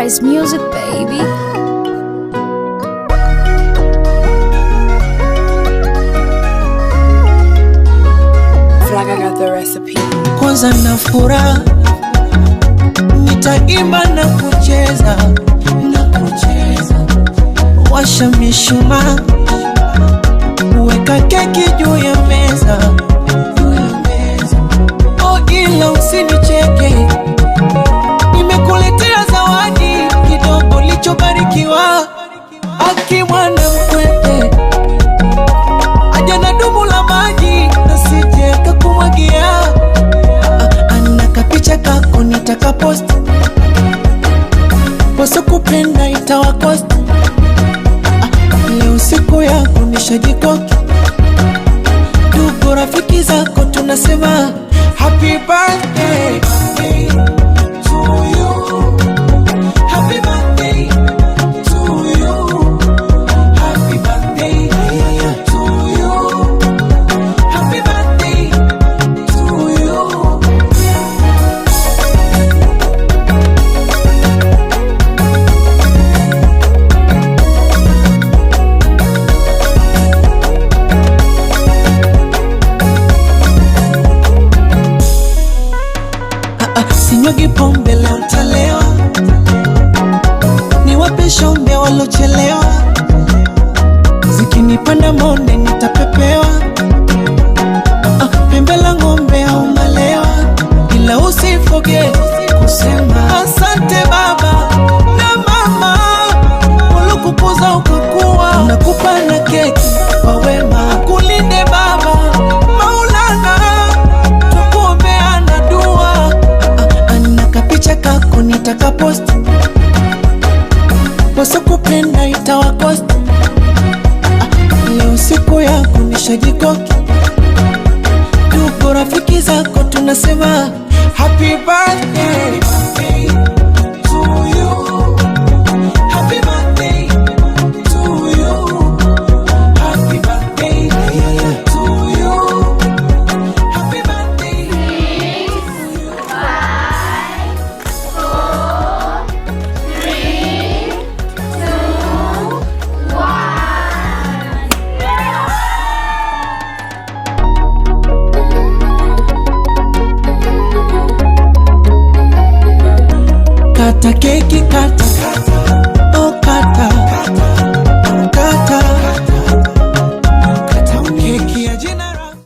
Paradise Music, baby. Flag, I got the recipe. Kwanza na furaha, nitaimba na kucheza, washa mishumaa, weka keki juu ya meza. Oh, ila usinicheke, nimekuletea zawadi kidogo lichobarikiwa. Aki mwana mkwete, aja na dumu la maji, nasije kakumwagia. Anaka picha kako nitaka post, poso kupenda itawakost. Leo siku yako nishajikoki, ndugu rafiki zako tunasema happy birthday to you, happy birthday to you, happy birthday to you, happy birthday to you. Sinyagi pombe leo ntalewa, niwape shombe walochelewa. Zikinipanda monde nitapepewa, pembe la ngombe au malewa. Ila usifoge kusema asante baba na mama, walokukuza ukakuwa. Nakupa na keki kwa wema, kulinde baba Maulana, tukuombeana dua. Picha kako nitaka post, poso kupenda itawakost. Leo siku yako nishajikoki, ndugu rafiki zako tunasema happy birthday to you, happy birthday to you, happy birthday to you, happy birthday to you. Kata keki kata,